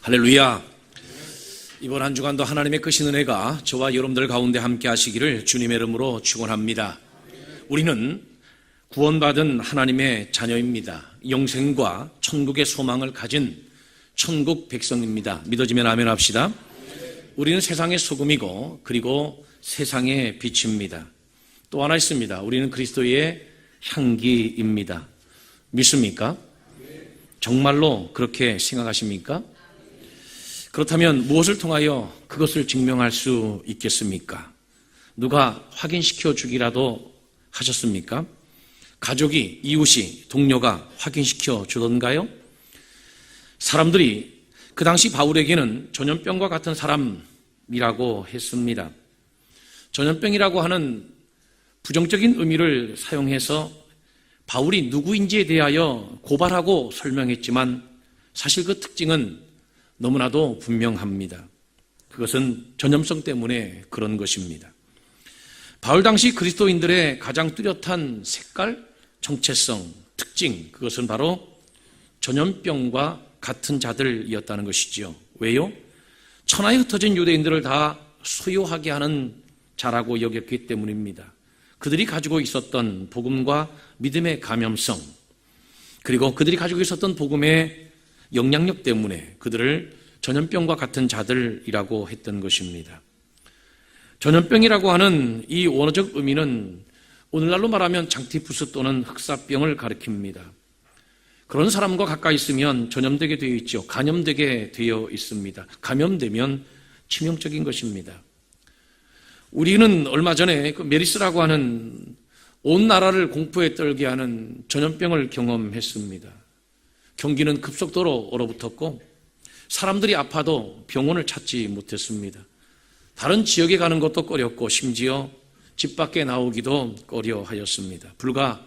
할렐루야. 이번 한 주간도 하나님의 크신 은혜가 저와 여러분들 가운데 함께 하시기를 주님의 이름으로 축원합니다. 우리는 구원받은 하나님의 자녀입니다. 영생과 천국의 소망을 가진 천국 백성입니다. 믿어지면 아멘 합시다. 우리는 세상의 소금이고 그리고 세상의 빛입니다. 또 하나 있습니다. 우리는 그리스도의 향기입니다. 믿습니까? 정말로 그렇게 생각하십니까? 그렇다면 무엇을 통하여 그것을 증명할 수 있겠습니까? 누가 확인시켜 주기라도 하셨습니까? 가족이, 이웃이, 동료가 확인시켜 주던가요? 사람들이 그 당시 바울에게는 전염병과 같은 사람이라고 했습니다. 전염병이라고 하는 부정적인 의미를 사용해서 바울이 누구인지에 대하여 고발하고 설명했지만 사실 그 특징은 너무나도 분명합니다. 그것은 전염성 때문에 그런 것입니다. 바울 당시 그리스도인들의 가장 뚜렷한 색깔, 정체성, 특징, 그것은 바로 전염병과 같은 자들이었다는 것이지요. 왜요? 천하에 흩어진 유대인들을 다 소유하게 하는 자라고 여겼기 때문입니다. 그들이 가지고 있었던 복음과 믿음의 감염성, 그리고 그들이 가지고 있었던 복음의 영향력 때문에 그들을 전염병과 같은 자들이라고 했던 것입니다. 전염병이라고 하는 이 원어적 의미는 오늘날로 말하면 장티푸스 또는 흑사병을 가리킵니다. 그런 사람과 가까이 있으면 전염되게 되어 있죠. 감염되게 되어 있습니다. 감염되면 치명적인 것입니다. 우리는 얼마 전에 그 메리스라고 하는 온 나라를 공포에 떨게 하는 전염병을 경험했습니다. 경기는 급속도로 얼어붙었고 사람들이 아파도 병원을 찾지 못했습니다. 다른 지역에 가는 것도 꺼렸고 심지어 집 밖에 나오기도 꺼려하였습니다. 불과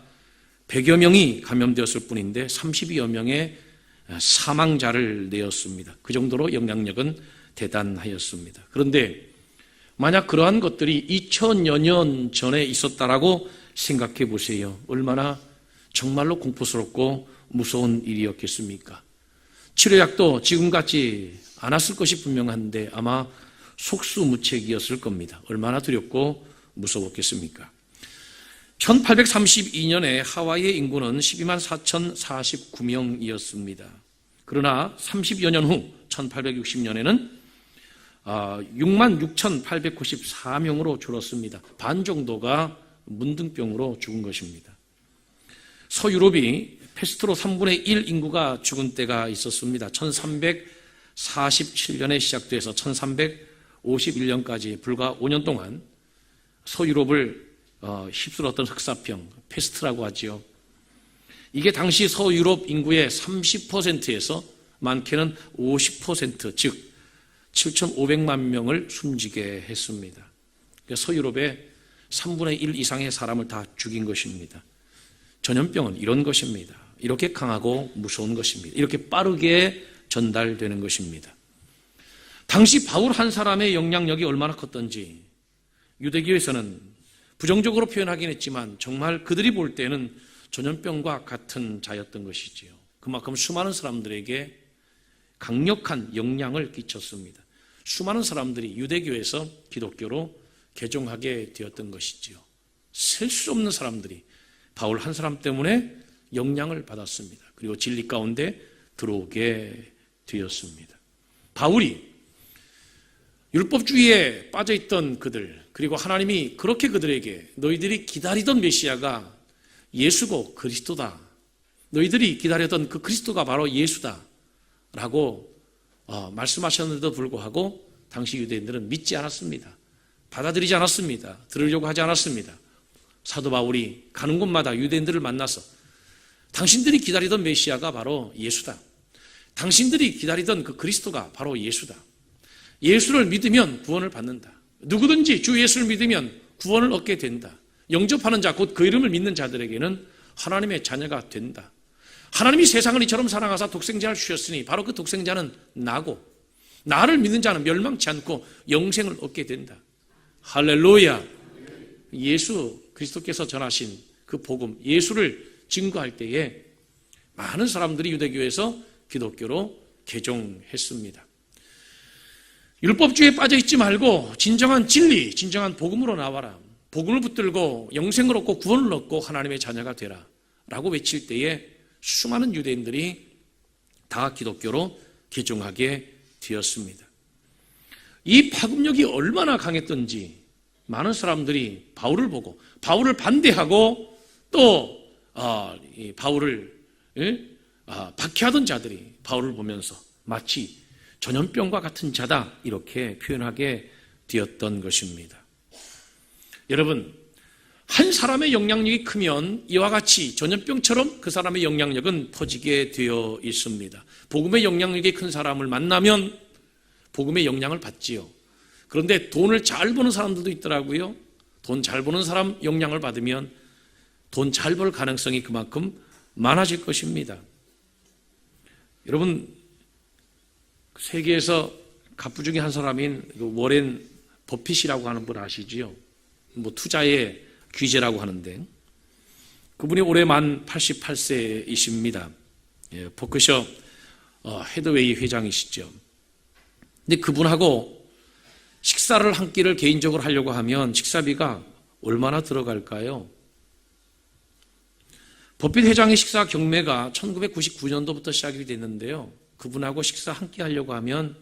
100여 명이 감염되었을 뿐인데 30여 명의 사망자를 내었습니다. 그 정도로 영향력은 대단하였습니다. 그런데 만약 그러한 것들이 2000여 년 전에 있었다라고 생각해 보세요. 얼마나 정말로 공포스럽고 무서운 일이었겠습니까? 치료약도 지금같이 않았을 것이 분명한데 아마 속수무책이었을 겁니다. 얼마나 두렵고 무서웠겠습니까? 1832년에 하와이의 인구는 12만 4049명이었습니다. 그러나 30여 년 후 1860년에는 6만 6,894명으로 줄었습니다. 반 정도가 문둥병으로 죽은 것입니다. 서유럽이 패스트로 3분의 1 인구가 죽은 때가 있었습니다. 1347년에 시작돼서 1351년까지 불과 5년 동안 서유럽을 휩쓸었던 흑사병, 패스트라고 하지요. 이게 당시 서유럽 인구의 30%에서 많게는 50%, 즉 7,500만 명을 숨지게 했습니다. 서유럽의 3분의 1 이상의 사람을 다 죽인 것입니다. 전염병은 이런 것입니다. 이렇게 강하고 무서운 것입니다. 이렇게 빠르게 전달되는 것입니다. 당시 바울 한 사람의 영향력이 얼마나 컸던지 유대교에서는 부정적으로 표현하긴 했지만 정말 그들이 볼 때는 전염병과 같은 자였던 것이지요. 그만큼 수많은 사람들에게 강력한 영향을 끼쳤습니다. 수많은 사람들이 유대교에서 기독교로 개종하게 되었던 것이지요. 셀 수 없는 사람들이 바울 한 사람 때문에 영향을 받았습니다. 그리고 진리 가운데 들어오게 되었습니다. 바울이 율법주의에 빠져있던 그들, 그리고 하나님이 그렇게 그들에게 너희들이 기다리던 메시아가 예수고 그리스도다. 너희들이 기다렸던 그 그리스도가 바로 예수다. 라고 말씀하셨는데도 불구하고 당시 유대인들은 믿지 않았습니다. 받아들이지 않았습니다. 들으려고 하지 않았습니다. 사도 바울이 가는 곳마다 유대인들을 만나서 당신들이 기다리던 메시아가 바로 예수다. 당신들이 기다리던 그 그리스도가 바로 예수다. 예수를 믿으면 구원을 받는다. 누구든지 주 예수를 믿으면 구원을 얻게 된다. 영접하는 자, 곧 그 이름을 믿는 자들에게는 하나님의 자녀가 된다. 하나님이 세상을 이처럼 사랑하사 독생자를 주셨으니 바로 그 독생자는 나고 나를 믿는 자는 멸망치 않고 영생을 얻게 된다. 할렐루야. 예수 그리스도께서 전하신 그 복음, 예수를 증거할 때에 많은 사람들이 유대교에서 기독교로 개종했습니다. 율법주의에 빠져있지 말고 진정한 진리, 진정한 복음으로 나와라. 복음을 붙들고 영생을 얻고 구원을 얻고 하나님의 자녀가 되라 라고 외칠 때에 수많은 유대인들이 다 기독교로 개종하게 되었습니다. 이 파급력이 얼마나 강했던지 많은 사람들이 바울을 보고 바울을 반대하고 또 바울을 박해하던 자들이 바울을 보면서 마치 전염병과 같은 자다 이렇게 표현하게 되었던 것입니다. 여러분, 한 사람의 영향력이 크면 이와 같이 전염병처럼 그 사람의 영향력은 퍼지게 되어 있습니다. 복음의 영향력이 큰 사람을 만나면 복음의 영향을 받지요. 그런데 돈을 잘 버는 사람들도 있더라고요. 돈 잘 버는 사람 영향을 받으면 돈 잘 벌 가능성이 그만큼 많아질 것입니다. 여러분, 세계에서 갑부 중에 한 사람인 워렌 버핏이라고 하는 분 아시지요? 투자의 귀재라고 하는데 그분이 올해 만 88세이십니다. 버크셔 헤드웨이 회장이시죠. 근데 그분하고 식사를 한 끼를 개인적으로 하려고 하면 식사비가 얼마나 들어갈까요? 버핏 회장의 식사 경매가 1999년도부터 시작이 됐는데요. 그분하고 식사 한 끼 하려고 하면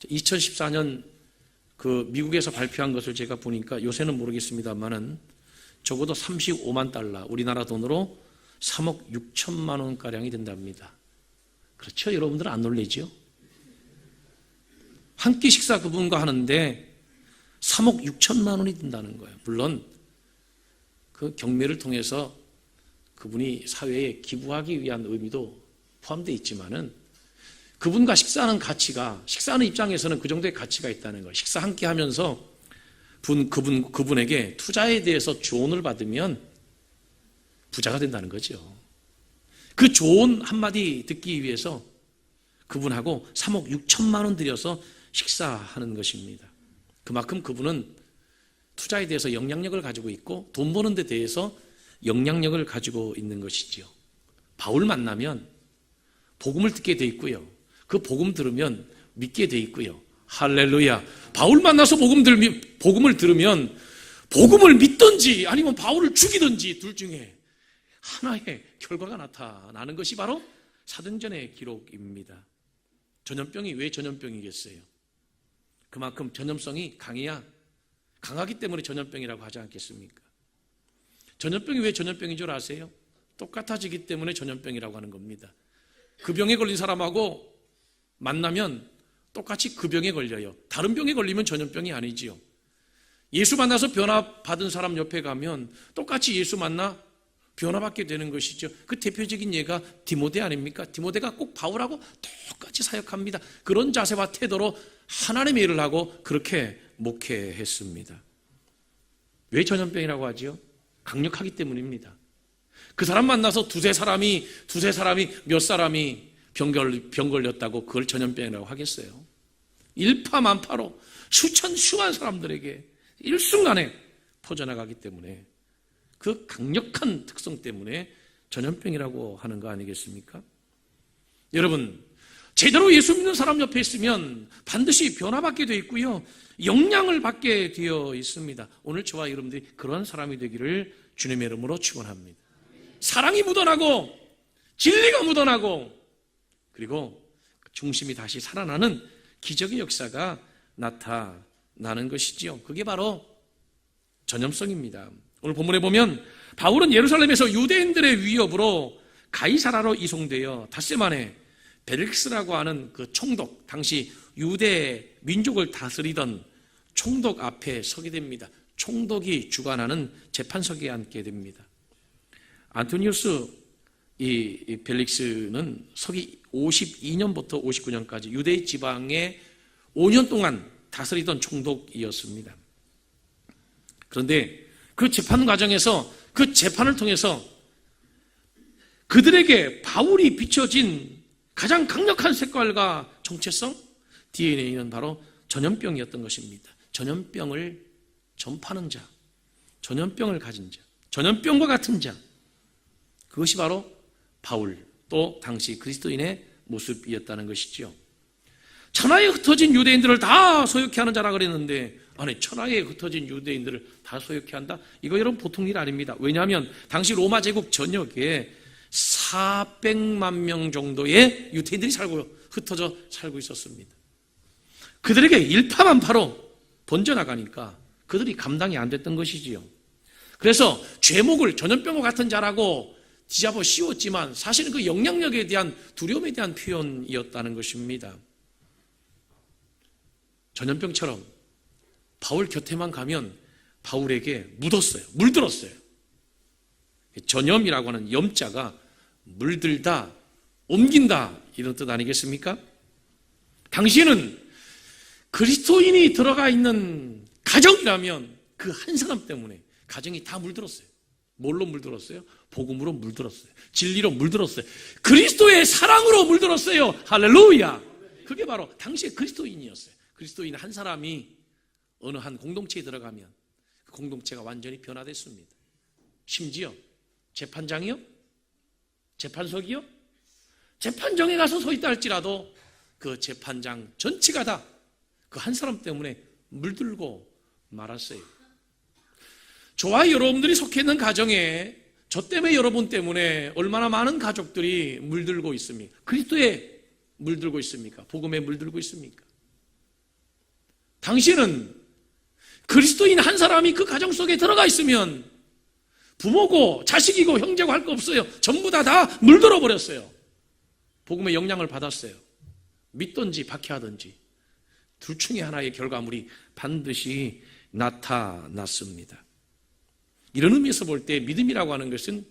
2014년 그 미국에서 발표한 것을 제가 보니까 요새는 모르겠습니다만은 적어도 35만 달러, 우리나라 돈으로 3억 6천만 원가량이 된답니다. 그렇죠? 여러분들은 안 놀라죠? 한 끼 식사 그분과 하는데 3억 6천만 원이 든다는 거예요. 물론 그 경매를 통해서 그분이 사회에 기부하기 위한 의미도 포함되어 있지만은 그분과 식사하는 가치가, 식사하는 입장에서는 그 정도의 가치가 있다는 거예요. 식사 한 끼 하면서 그분에게 투자에 대해서 조언을 받으면 부자가 된다는 거죠. 그 조언 한마디 듣기 위해서 그분하고 3억 6천만 원 들여서 식사하는 것입니다. 그만큼 그분은 투자에 대해서 영향력을 가지고 있고 돈 버는 데 대해서 영향력을 가지고 있는 것이지요. 바울 만나면 복음을 듣게 돼 있고요. 그 복음 들으면 믿게 돼 있고요. 할렐루야. 바울 만나서 복음을 들으면 복음을 믿든지 아니면 바울을 죽이든지 둘 중에 하나의 결과가 나타나는 것이 바로 사도행전의 기록입니다. 전염병이 왜 전염병이겠어요? 그만큼 전염성이 강하기 때문에 전염병이라고 하지 않겠습니까? 전염병이 왜 전염병인 줄 아세요? 똑같아지기 때문에 전염병이라고 하는 겁니다. 그 병에 걸린 사람하고 만나면 똑같이 그 병에 걸려요. 다른 병에 걸리면 전염병이 아니지요. 예수 만나서 변화받은 사람 옆에 가면 똑같이 예수 만나 변화받게 되는 것이죠. 그 대표적인 예가 디모데 아닙니까? 디모데가 꼭 바울하고 똑같이 사역합니다. 그런 자세와 태도로 하나님의 일을 하고 그렇게 목회했습니다. 왜 전염병이라고 하지요? 강력하기 때문입니다. 그 사람 만나서 두세 사람이 몇 사람이 병 걸렸다고 그걸 전염병이라고 하겠어요? 일파만파로 수만 사람들에게 일순간에 퍼져나가기 때문에 그 강력한 특성 때문에 전염병이라고 하는 거 아니겠습니까? 여러분, 제대로 예수 믿는 사람 옆에 있으면 반드시 변화받게 되어 있고요. 영향을 받게 되어 있습니다. 오늘 저와 여러분들이 그런 사람이 되기를 주님의 이름으로 축원합니다. 사랑이 묻어나고 진리가 묻어나고 그리고 중심이 다시 살아나는 기적의 역사가 나타나는 것이지요. 그게 바로 전염성입니다. 오늘 본문에 보면 바울은 예루살렘에서 유대인들의 위협으로 가이사라로 이송되어 닷새 만에 벨릭스라고 하는 그 총독, 당시 유대 민족을 다스리던 총독 앞에 서게 됩니다. 총독이 주관하는 재판석에 앉게 됩니다. 안토니우스 이 벨릭스는 서기 52년부터 59년까지 유대 지방에 5년 동안 다스리던 총독이었습니다. 그런데 그 재판 과정에서 그 재판을 통해서 그들에게 바울이 비춰진 가장 강력한 색깔과 정체성, DNA는 바로 전염병이었던 것입니다. 전염병을 전파하는 자, 전염병을 가진 자, 전염병과 같은 자, 그것이 바로 바울, 또 당시 그리스도인의 모습이었다는 것이죠. 천하에 흩어진 유대인들을 다 소유케 하는 자라 그랬는데, 아니 천하에 흩어진 유대인들을 다 소유케 한다? 이거 여러분 보통 일 아닙니다. 왜냐하면 당시 로마 제국 전역에 400만 명 정도의 유대인들이 흩어져 살고 있었습니다. 그들에게 일파만파로 번져나가니까 그들이 감당이 안 됐던 것이지요. 그래서 죄목을 전염병과 같은 자라고 뒤잡아 씌웠지만 사실은 그 영향력에 대한 두려움에 대한 표현이었다는 것입니다. 전염병처럼 바울 곁에만 가면 바울에게 묻었어요. 물들었어요. 전염이라고 하는 염자가 물들다, 옮긴다 이런 뜻 아니겠습니까? 당시에는 그리스도인이 들어가 있는 가정이라면 그 한 사람 때문에 가정이 다 물들었어요. 뭘로 물들었어요? 복음으로 물들었어요. 진리로 물들었어요. 그리스도의 사랑으로 물들었어요. 할렐루야. 그게 바로 당시의 그리스도인이었어요. 그리스도인 한 사람이 어느 한 공동체에 들어가면 그 공동체가 완전히 변화됐습니다. 심지어 재판장이요? 재판석이요? 재판정에 가서 서 있다 할지라도 그 재판장 전체가 다 그 한 사람 때문에 물들고 말았어요. 저와 여러분들이 속해 있는 가정에 저 때문에 여러분 때문에 얼마나 많은 가족들이 물들고 있습니까? 그리스도에 물들고 있습니까? 복음에 물들고 있습니까? 당신은 그리스도인 한 사람이 그 가정 속에 들어가 있으면 부모고 자식이고 형제고 할 거 없어요. 전부 다 물들어 버렸어요. 복음의 영향을 받았어요. 믿든지 박해하든지 둘 중에 하나의 결과물이 반드시 나타났습니다. 이런 의미에서 볼 때 믿음이라고 하는 것은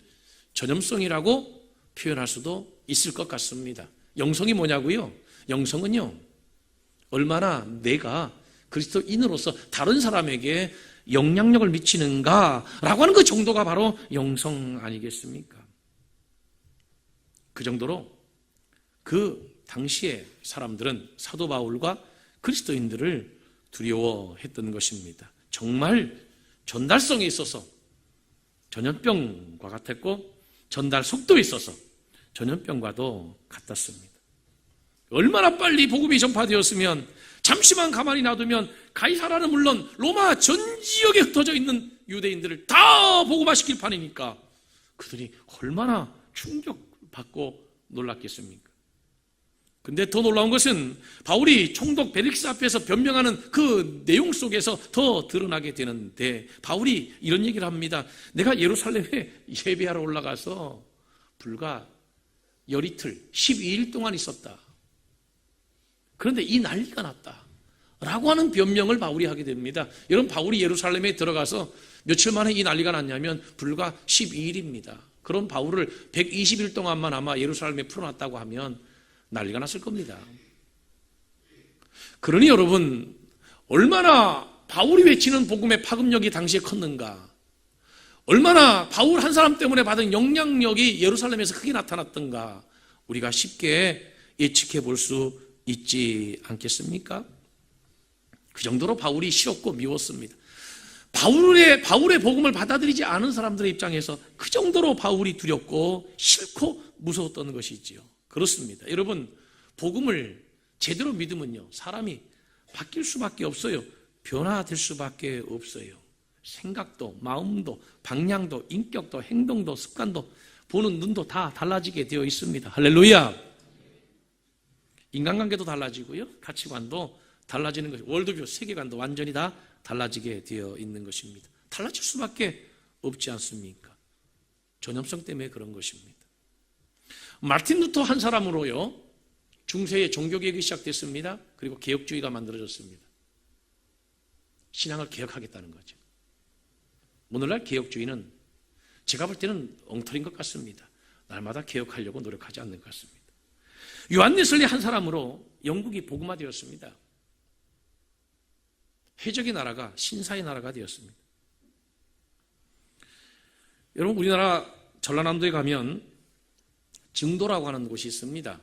전염성이라고 표현할 수도 있을 것 같습니다. 영성이 뭐냐고요? 영성은요, 얼마나 내가 그리스도인으로서 다른 사람에게 영향력을 미치는가라고 하는 그 정도가 바로 영성 아니겠습니까? 그 정도로 그 당시의 사람들은 사도 바울과 그리스도인들을 두려워했던 것입니다. 정말 전달성에 있어서 전염병과 같았고 전달 속도에 있어서 전염병과도 같았습니다. 얼마나 빨리 복음이 전파되었으면 잠시만 가만히 놔두면 가이사라는 물론 로마 전 지역에 흩어져 있는 유대인들을 다 복음화시킬 판이니까 그들이 얼마나 충격받고 놀랐겠습니까? 근데 더 놀라운 것은 바울이 총독 벨릭스 앞에서 변명하는 그 내용 속에서 더 드러나게 되는데, 바울이 이런 얘기를 합니다. 내가 예루살렘에 예배하러 올라가서 불과 열이틀 12일 동안 있었다. 그런데 이 난리가 났다 라고 하는 변명을 바울이 하게 됩니다. 여러분, 바울이 예루살렘에 들어가서 며칠 만에 이 난리가 났냐면 불과 12일입니다. 그럼 바울을 120일 동안만 아마 예루살렘에 풀어놨다고 하면 난리가 났을 겁니다. 그러니 여러분, 얼마나 바울이 외치는 복음의 파급력이 당시에 컸는가, 얼마나 바울 한 사람 때문에 받은 영향력이 예루살렘에서 크게 나타났던가 우리가 쉽게 예측해 볼 수 있지 않겠습니까? 그 정도로 바울이 싫었고 미웠습니다. 바울의 복음을 받아들이지 않은 사람들의 입장에서 그 정도로 바울이 두렵고 싫고 무서웠던 것이지요. 그렇습니다. 여러분, 복음을 제대로 믿으면요, 사람이 바뀔 수밖에 없어요. 변화될 수밖에 없어요. 생각도, 마음도, 방향도, 인격도, 행동도, 습관도, 보는 눈도 다 달라지게 되어 있습니다. 할렐루야. 인간관계도 달라지고요, 가치관도 달라지는 것이, 월드뷰, 세계관도 완전히 다 달라지게 되어 있는 것입니다. 달라질 수밖에 없지 않습니까? 전염성 때문에 그런 것입니다. 마틴 루터 한 사람으로요, 중세의 종교개혁이 시작됐습니다. 그리고 개혁주의가 만들어졌습니다. 신앙을 개혁하겠다는 거죠. 오늘날 개혁주의는 제가 볼 때는 엉터리인 것 같습니다. 날마다 개혁하려고 노력하지 않는 것 같습니다. 요한 웨슬리 한 사람으로 영국이 복음화되었습니다. 해적의 나라가 신사의 나라가 되었습니다. 여러분, 우리나라 전라남도에 가면 증도라고 하는 곳이 있습니다.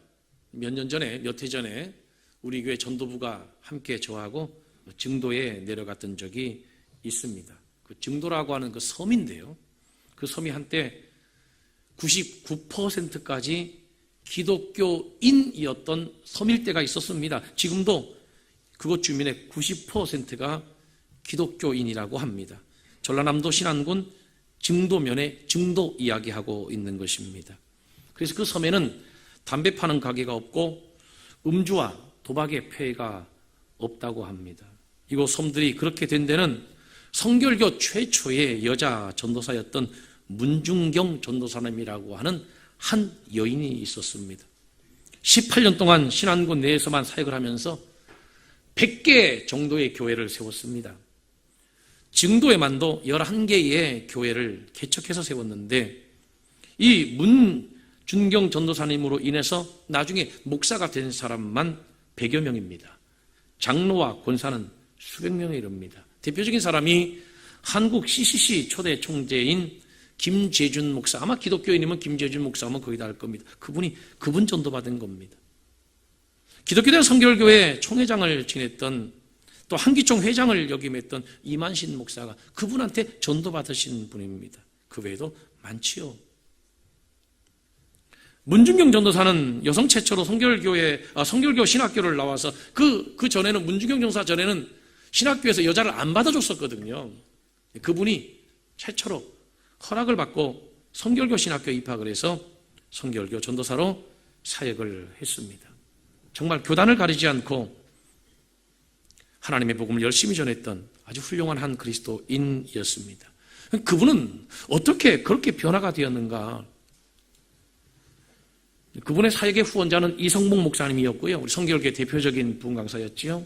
몇 해 전에 우리 교회 전도부가 함께 저하고 증도에 내려갔던 적이 있습니다. 그 증도라고 하는 그 섬인데요, 그 섬이 한때 99%까지 기독교인이었던 섬일대가 있었습니다. 지금도 그곳 주민의 90%가 기독교인이라고 합니다. 전라남도 신안군 증도면의 증도 이야기하고 있는 것입니다. 그래서 그 섬에는 담배 파는 가게가 없고 음주와 도박의 폐해가 없다고 합니다. 이곳 섬들이 그렇게 된 데는 성결교 최초의 여자 전도사였던 문중경 전도사님이라고 하는 한 여인이 있었습니다. 18년 동안 신안군 내에서만 사역을 하면서 100개 정도의 교회를 세웠습니다. 증도에만도 11개의 교회를 개척해서 세웠는데 이 문준경 전도사님으로 인해서 나중에 목사가 된 사람만 100여 명입니다. 장로와 권사는 수백 명에 이릅니다. 대표적인 사람이 한국 CCC 초대 총재인 김재준 목사, 아마 기독교인이면 김재준 목사면 거의 다 알 겁니다. 그분 전도받은 겁니다. 기독교대학 성결교회 총회장을 지냈던 또 한기총 회장을 역임했던 이만신 목사가 그분한테 전도받으신 분입니다. 그 외에도 많지요. 문중경 전도사는 여성 최초로 성결교 신학교를 나와서 그 전에는 문중경 전도사 전에는 신학교에서 여자를 안 받아줬었거든요. 그분이 최초로 허락을 받고 성결교 신학교에 입학을 해서 성결교 전도사로 사역을 했습니다. 정말 교단을 가리지 않고 하나님의 복음을 열심히 전했던 아주 훌륭한 한 그리스도인이었습니다. 그분은 어떻게 그렇게 변화가 되었는가? 그분의 사역의 후원자는 이성복 목사님이었고요. 우리 성결교의 대표적인 부흥강사였지요.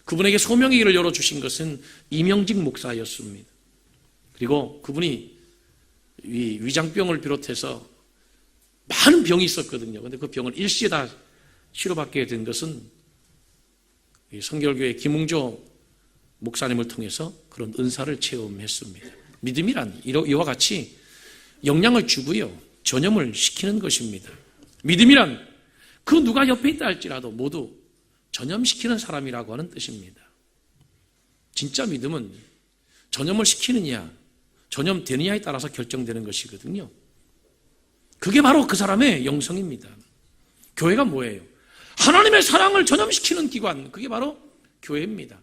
그분에게 소명의 길을 열어주신 것은 이명직 목사였습니다. 그리고 그분이 위장병을 비롯해서 많은 병이 있었거든요. 그런데 그 병을 일시에 다 치료받게 된 것은 성결교회 김웅조 목사님을 통해서 그런 은사를 체험했습니다. 믿음이란 이와 같이 영향을 주고요, 전염을 시키는 것입니다. 믿음이란 그 누가 옆에 있다 할지라도 모두 전염시키는 사람이라고 하는 뜻입니다. 진짜 믿음은 전염을 시키느냐, 전염되느냐에 따라서 결정되는 것이거든요. 그게 바로 그 사람의 영성입니다. 교회가 뭐예요? 하나님의 사랑을 전염시키는 기관, 그게 바로 교회입니다.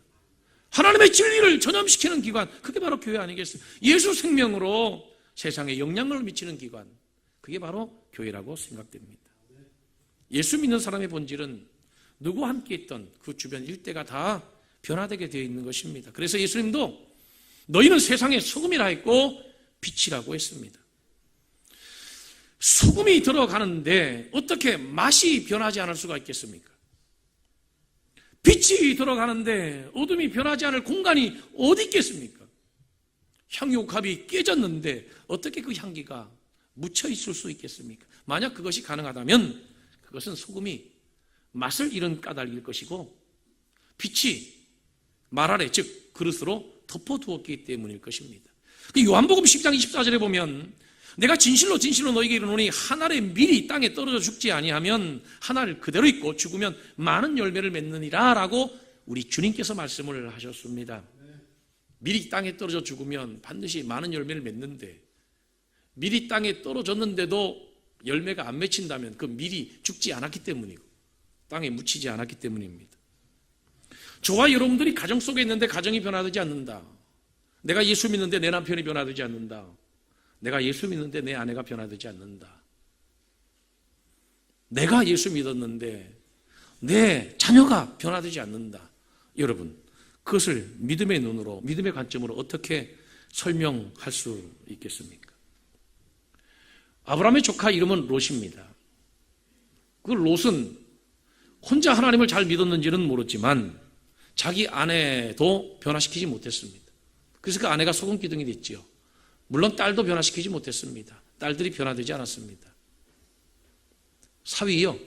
하나님의 진리를 전염시키는 기관, 그게 바로 교회 아니겠어요? 예수 생명으로 세상에 영향을 미치는 기관, 그게 바로 교회라고 생각됩니다. 예수 믿는 사람의 본질은 누구와 함께 있던 그 주변 일대가 다 변화되게 되어 있는 것입니다. 그래서 예수님도 너희는 세상의 소금이라 했고 빛이라고 했습니다. 소금이 들어가는데 어떻게 맛이 변하지 않을 수가 있겠습니까? 빛이 들어가는데 어둠이 변하지 않을 공간이 어디 있겠습니까? 향유값이 깨졌는데 어떻게 그 향기가 묻혀 있을 수 있겠습니까? 만약 그것이 가능하다면 그것은 소금이 맛을 잃은 까닭일 것이고 빛이 말 아래, 즉 그릇으로 덮어두었기 때문일 것입니다. 요한복음 10장 24절에 보면 내가 진실로 너희에게 이르노니 한 알의 밀이 땅에 떨어져 죽지 아니하면 한 알 그대로 있고 죽으면 많은 열매를 맺느니라 라고 우리 주님께서 말씀을 하셨습니다. 밀이 땅에 떨어져 죽으면 반드시 많은 열매를 맺는데 밀이 땅에 떨어졌는데도 열매가 안 맺힌다면 그 밀이 죽지 않았기 때문이고 땅에 묻히지 않았기 때문입니다. 저와 여러분들이 가정 속에 있는데 가정이 변화되지 않는다. 내가 예수 믿는데 내 남편이 변화되지 않는다. 내가 예수 믿는데 내 아내가 변화되지 않는다. 내가 예수 믿었는데 내 자녀가 변화되지 않는다. 여러분, 그것을 믿음의 눈으로, 믿음의 관점으로 어떻게 설명할 수 있겠습니까? 아브라함의 조카 이름은 롯입니다. 그 롯은 혼자 하나님을 잘 믿었는지는 모르지만 자기 아내도 변화시키지 못했습니다. 그래서 그 아내가 소금 기둥이 됐지요. 물론 딸도 변화시키지 못했습니다. 딸들이 변화되지 않았습니다. 사위요.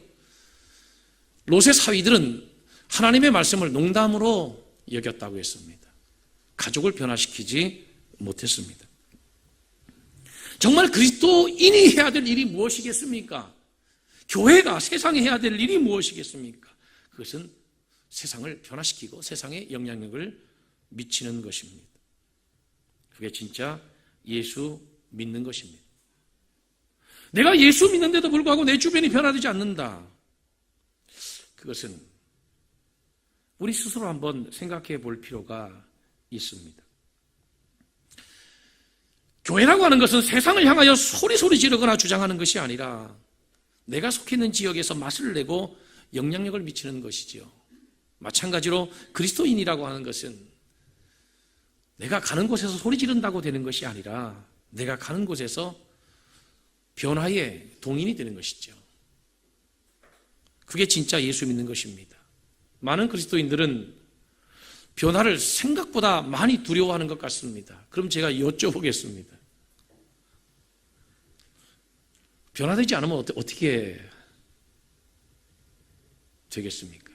롯의 사위들은 하나님의 말씀을 농담으로 여겼다고 했습니다. 가족을 변화시키지 못했습니다. 정말 그리스도인이 해야 될 일이 무엇이겠습니까? 교회가 세상에 해야 될 일이 무엇이겠습니까? 그것은 세상을 변화시키고 세상에 영향력을 미치는 것입니다. 그게 진짜 예수 믿는 것입니다. 내가 예수 믿는데도 불구하고 내 주변이 변화되지 않는다. 그것은 우리 스스로 한번 생각해 볼 필요가 있습니다. 교회라고 하는 것은 세상을 향하여 소리 지르거나 주장하는 것이 아니라 내가 속해 있는 지역에서 맛을 내고 영향력을 미치는 것이지요. 마찬가지로 그리스도인이라고 하는 것은 내가 가는 곳에서 소리 지른다고 되는 것이 아니라 내가 가는 곳에서 변화의 동인이 되는 것이죠. 그게 진짜 예수 믿는 것입니다. 많은 그리스도인들은 변화를 생각보다 많이 두려워하는 것 같습니다. 그럼 제가 여쭤보겠습니다. 변화되지 않으면 어떻게 되겠습니까?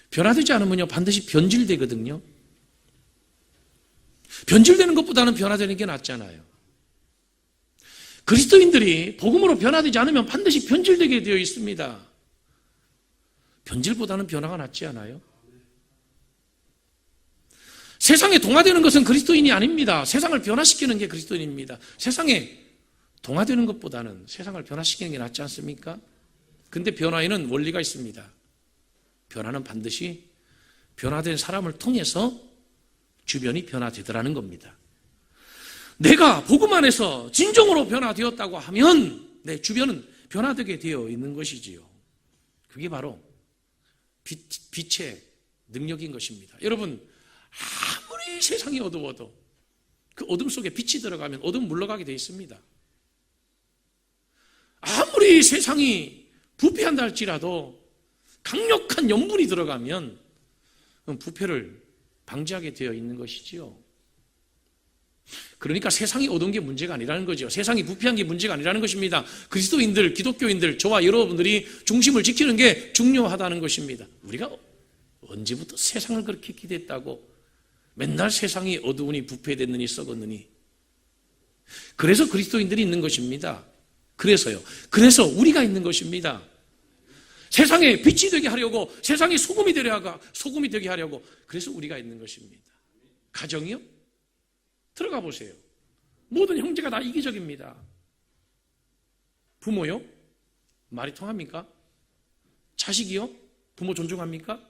변화되지 않으면요, 반드시 변질되거든요. 변질되는 것보다는 변화되는 게 낫잖아요. 그리스도인들이 복음으로 변화되지 않으면 반드시 변질되게 되어 있습니다. 변질보다는 변화가 낫지 않아요? 세상에 동화되는 것은 그리스도인이 아닙니다. 세상을 변화시키는 게 그리스도인입니다. 세상에 동화되는 것보다는 세상을 변화시키는 게 낫지 않습니까? 근데 변화에는 원리가 있습니다. 변화는 반드시 변화된 사람을 통해서 주변이 변화되더라는 겁니다. 내가 복음 안에서 진정으로 변화되었다고 하면 내 주변은 변화되게 되어 있는 것이지요. 그게 바로 빛의 능력인 것입니다. 여러분, 아무리 세상이 어두워도 그 어둠 속에 빛이 들어가면 어둠 물러가게 되어 있습니다. 아무리 세상이 부패한다 할지라도 강력한 염분이 들어가면 부패를 방지하게 되어 있는 것이지요. 그러니까 세상이 어두운 게 문제가 아니라는 거죠. 세상이 부패한 게 문제가 아니라는 것입니다. 그리스도인들, 기독교인들, 저와 여러분들이 중심을 지키는 게 중요하다는 것입니다. 우리가 언제부터 세상을 그렇게 기대했다고 맨날 세상이 어두우니 부패됐느니 썩었느니. 그래서 그리스도인들이 있는 것입니다. 그래서 우리가 있는 것입니다. 세상에 빛이 되게 하려고, 세상에 소금이 되게 하려고, 그래서 우리가 있는 것입니다. 가정이요? 들어가 보세요. 모든 형제가 다 이기적입니다. 부모요? 말이 통합니까? 자식이요? 부모 존중합니까?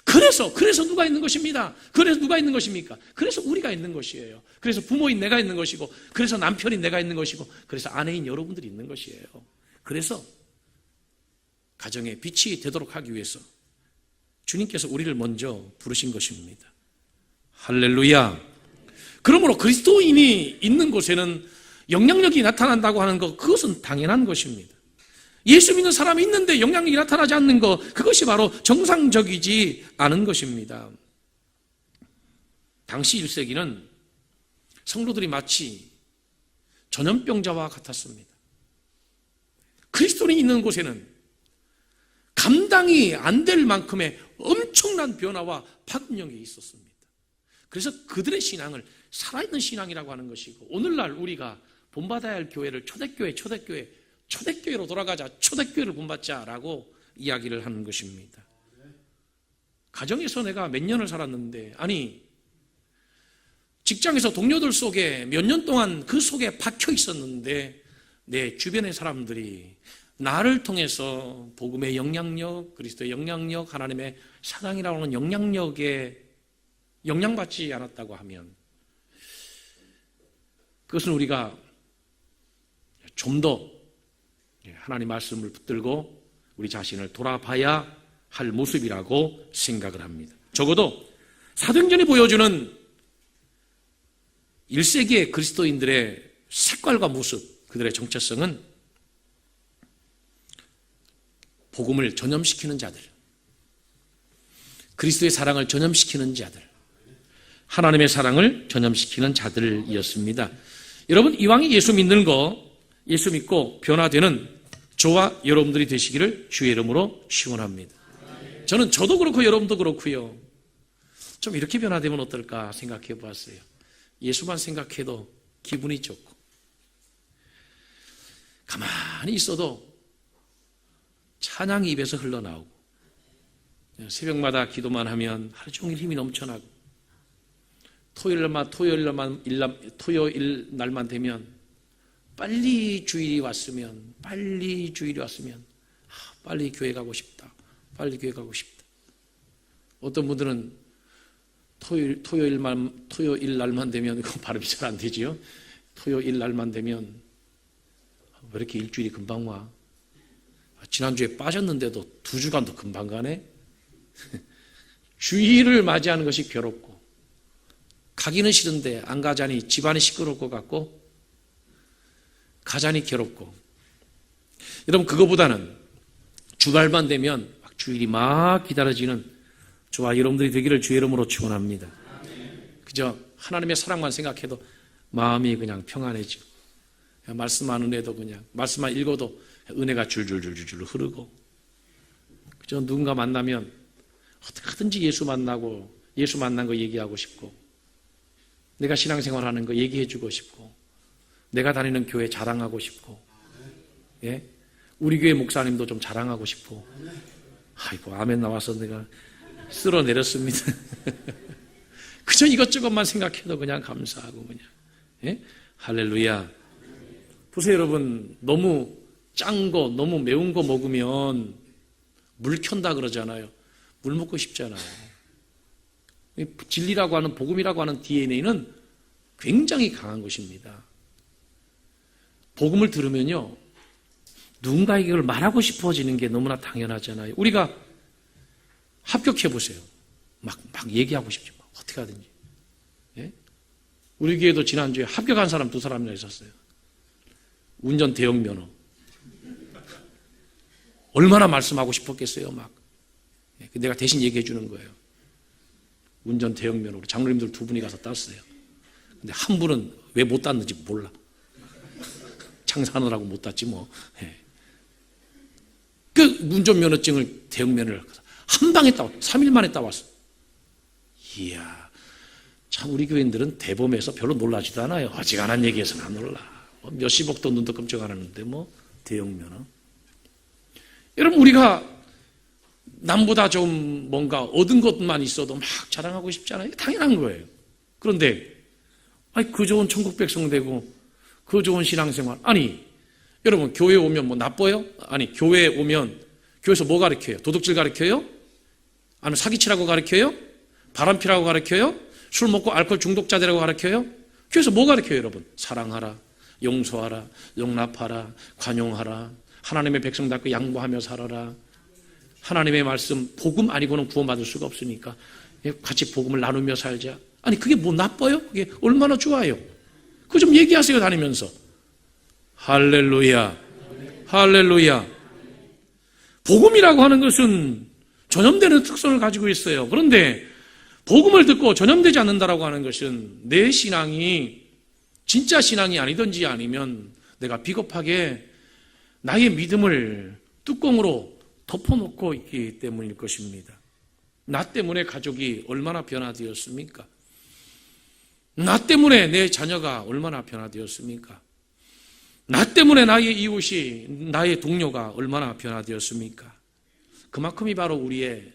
그래서 누가 있는 것입니다. 그래서 누가 있는 것입니까? 그래서 우리가 있는 것이에요. 그래서 부모인 내가 있는 것이고, 그래서 남편인 내가 있는 것이고, 그래서 아내인 여러분들이 있는 것이에요. 그래서 가정에 빛이 되도록 하기 위해서 주님께서 우리를 먼저 부르신 것입니다. 할렐루야. 그러므로 그리스도인이 있는 곳에는 영향력이 나타난다고 하는 것, 그것은 당연한 것입니다. 예수 믿는 사람이 있는데 영향력이 나타나지 않는 것, 그것이 바로 정상적이지 않은 것입니다. 당시 1세기는 성도들이 마치 전염병자와 같았습니다. 그리스도인이 있는 곳에는 감당이 안 될 만큼의 엄청난 변화와 파급력이 있었습니다. 그래서 그들의 신앙을 살아있는 신앙이라고 하는 것이고, 오늘날 우리가 본받아야 할 교회를 초대교회로 돌아가자, 초대교회를 본받자라고 이야기를 하는 것입니다. 가정에서 내가 몇 년을 살았는데, 아니 직장에서 동료들 속에 몇 년 동안 그 속에 박혀 있었는데 내 주변의 사람들이 나를 통해서 복음의 영향력, 그리스도의 영향력, 하나님의 사랑이라고 하는 영향력에 영향받지 않았다고 하면 그것은 우리가 좀 더 하나님 말씀을 붙들고 우리 자신을 돌아봐야 할 모습이라고 생각을 합니다. 적어도 사도행전이 보여주는 1세기의 그리스도인들의 색깔과 모습, 그들의 정체성은 복음을 전염시키는 자들, 그리스도의 사랑을 전염시키는 자들, 하나님의 사랑을 전염시키는 자들이었습니다. 여러분, 이왕이 예수 믿고 변화되는 저와 여러분들이 되시기를 주의 이름으로 축원합니다. 저도 그렇고 여러분도 그렇고요. 좀 이렇게 변화되면 어떨까 생각해 보았어요. 예수만 생각해도 기분이 좋고, 가만히 있어도 찬양이 입에서 흘러나오고, 새벽마다 기도만 하면 하루 종일 힘이 넘쳐나고, 토요일 날만 되면 빨리 주일이 왔으면, 빨리 교회 가고 싶다. 빨리 교회 가고 싶다. 어떤 분들은 토요일 날만 되면, 이거 발음이 잘 안 되지요? 토요일 날만 되면, 왜 이렇게 일주일이 금방 와? 지난주에 빠졌는데도 2주간도 금방 가네? 주일을 맞이하는 것이 괴롭고, 가기는 싫은데 안 가자니 집안이 시끄러울 것 같고, 가자니 괴롭고. 여러분, 그거보다는 주말만 되면 주일이 막 기다려지는 저와 여러분들이 되기를 주의 이름으로 축원합니다. 그저 하나님의 사랑만 생각해도 마음이 그냥 평안해지고, 말씀만 은혜도 그냥, 말씀만 읽어도 은혜가 줄줄줄줄 흐르고, 그저 누군가 만나면 어떻게 하든지 예수 만나고, 예수 만난 거 얘기하고 싶고, 내가 신앙생활 하는 거 얘기해주고 싶고, 내가 다니는 교회 자랑하고 싶고, 예? 우리 교회 목사님도 좀 자랑하고 싶고, 아이고, 아멘 나와서 내가 쓸어내렸습니다. 그저 이것저것만 생각해도 그냥 감사하고, 그냥. 예? 할렐루야. 보세요, 여러분. 너무 짠 거, 너무 매운 거 먹으면 물 켠다 그러잖아요. 물 먹고 싶잖아요. 진리라고 하는, 복음이라고 하는 DNA는 굉장히 강한 것입니다. 복음을 들으면요, 누군가에게 이걸 말하고 싶어지는 게 너무나 당연하잖아요. 우리가 합격해보세요. 막 얘기하고 싶죠. 어떻게 하든지. 예? 우리 교회도 지난주에 합격한 사람 2사람이나 있었어요. 운전 대형 면허. 얼마나 말씀하고 싶었겠어요, 막. 내가 대신 얘기해 주는 거예요. 운전 대형 면허로 장로님들 2분이 가서 땄어요. 근데 한 분은 왜 못 땄는지 몰라. 장사하느라고 못 땄지 뭐. 예. 그 운전면허증을 대형 면허를 한 방에 따왔어. 3일 만에 따왔어. 이야, 참 우리 교인들은 대범해서 별로 놀라지도 않아요. 어지간한 얘기해서는 안 놀라. 몇십억도 눈도 끔찍 안 하는데 뭐 대형 면허. 여러분, 우리가 남보다 좀 뭔가 얻은 것만 있어도 막 자랑하고 싶잖아요. 당연한 거예요. 그런데 그 좋은 천국 백성 되고 그 좋은 신앙생활, 아니 여러분, 교회 오면 뭐 나빠요? 아니, 교회에 오면 교회에서 뭐 가르쳐요? 도둑질 가르쳐요? 아니면 사기치라고 가르쳐요? 바람피라고 가르쳐요? 술 먹고 알코올 중독자 되라고 가르쳐요? 교회에서 뭐 가르쳐요, 여러분? 사랑하라, 용서하라, 용납하라, 관용하라, 하나님의 백성답게 양보하며 살아라. 하나님의 말씀, 복음 아니고는 구원받을 수가 없으니까 같이 복음을 나누며 살자. 아니, 그게 뭐 나빠요? 그게 얼마나 좋아요? 그거 좀 얘기하세요, 다니면서. 할렐루야, 할렐루야. 복음이라고 하는 것은 전염되는 특성을 가지고 있어요. 그런데 복음을 듣고 전염되지 않는다라고 하는 것은 내 신앙이 진짜 신앙이 아니든지, 아니면 내가 비겁하게 나의 믿음을 뚜껑으로 덮어놓고 있기 때문일 것입니다. 나 때문에 가족이 얼마나 변화되었습니까? 나 때문에 내 자녀가 얼마나 변화되었습니까? 나 때문에 나의 이웃이, 나의 동료가 얼마나 변화되었습니까? 그만큼이 바로 우리의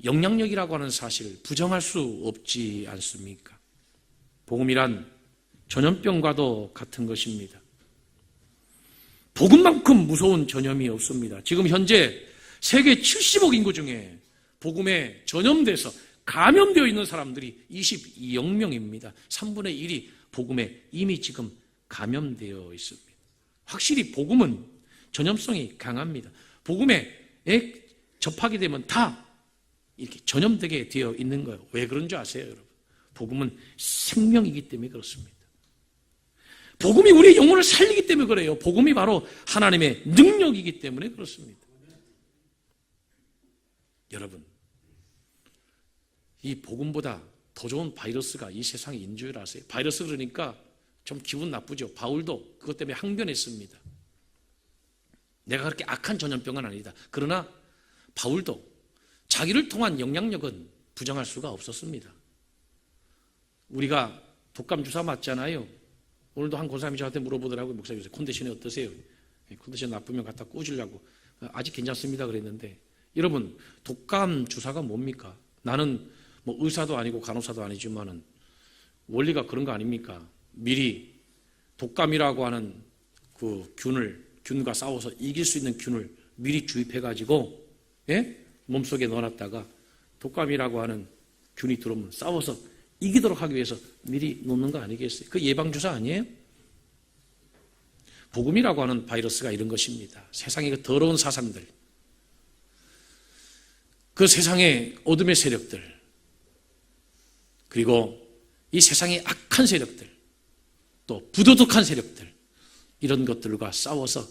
영향력이라고 하는 사실을 부정할 수 없지 않습니까? 복음이란 전염병과도 같은 것입니다. 복음만큼 무서운 전염이 없습니다. 지금 현재 세계 70억 인구 중에 복음에 전염돼서 감염되어 있는 사람들이 22억 명입니다. 3분의 1이 복음에 이미 지금 감염되어 있습니다. 확실히 복음은 전염성이 강합니다. 복음에 접하게 되면 다 이렇게 전염되게 되어 있는 거예요. 왜 그런 줄 아세요, 여러분? 복음은 생명이기 때문에 그렇습니다. 복음이 우리의 영혼을 살리기 때문에 그래요. 복음이 바로 하나님의 능력이기 때문에 그렇습니다. 여러분, 이 복음보다 더 좋은 바이러스가 이 세상에 있는 줄 아세요? 바이러스 그러니까 좀 기분 나쁘죠. 바울도 그것 때문에 항변했습니다. 내가 그렇게 악한 전염병은 아니다. 그러나 바울도 자기를 통한 영향력은 부정할 수가 없었습니다. 우리가 독감 주사 맞잖아요. 오늘도 한 권사님이 저한테 물어보더라고요. 목사님, 컨디션이 어떠세요? 컨디션 나쁘면 갖다 꽂으려고. 아직 괜찮습니다 그랬는데, 여러분, 독감 주사가 뭡니까? 나는 뭐 의사도 아니고 간호사도 아니지만은 원리가 그런 거 아닙니까? 미리 독감이라고 하는 그 균과 싸워서 이길 수 있는 균을 미리 주입해가지고, 예? 몸속에 넣어놨다가 독감이라고 하는 균이 들어오면 싸워서 이기도록 하기 위해서 미리 놓는 거 아니겠어요? 그 예방주사 아니에요? 복음이라고 하는 바이러스가 이런 것입니다. 세상의 그 더러운 사상들, 그 세상의 어둠의 세력들, 그리고 이 세상의 악한 세력들, 또 부도덕한 세력들, 이런 것들과 싸워서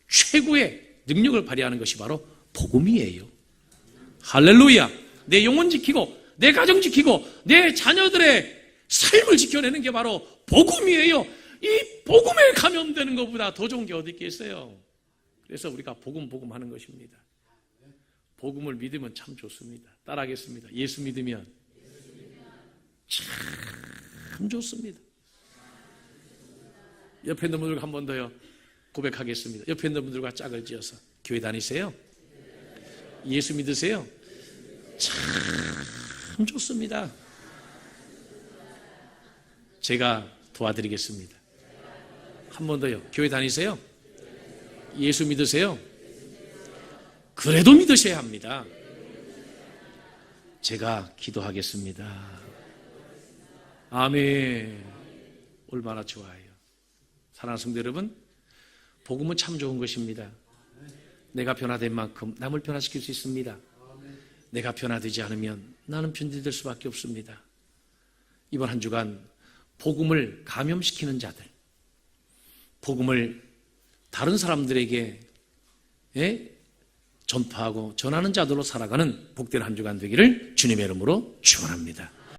최고의 능력을 발휘하는 것이 바로 복음이에요. 할렐루야! 내 영혼 지키고 내 가정 지키고 내 자녀들의 삶을 지켜내는 게 바로 복음이에요. 이 복음에 감염되는 것보다 더 좋은 게 어디 있겠어요? 그래서 우리가 복음 하는 것입니다. 복음을 믿으면 참 좋습니다. 따라하겠습니다. 예수 믿으면 참 좋습니다. 옆에 있는 분들과 한 번 더요 고백하겠습니다. 옆에 있는 분들과 짝을 지어서 교회 다니세요? 예수 믿으세요? 참 좋습니다. 제가 도와드리겠습니다. 한 번 더요. 교회 다니세요? 예수 믿으세요? 그래도 믿으셔야 합니다. 제가 기도하겠습니다. 아멘. 얼마나 좋아요. 사랑하는 성도 여러분, 복음은 참 좋은 것입니다. 내가 변화된 만큼 남을 변화시킬 수 있습니다. 내가 변화되지 않으면 나는 변질될 수밖에 없습니다. 이번 한 주간 복음을 감염시키는 자들, 복음을 다른 사람들에게 전파하고 전하는 자들로 살아가는 복된 한 주간 되기를 주님의 이름으로 축원합니다.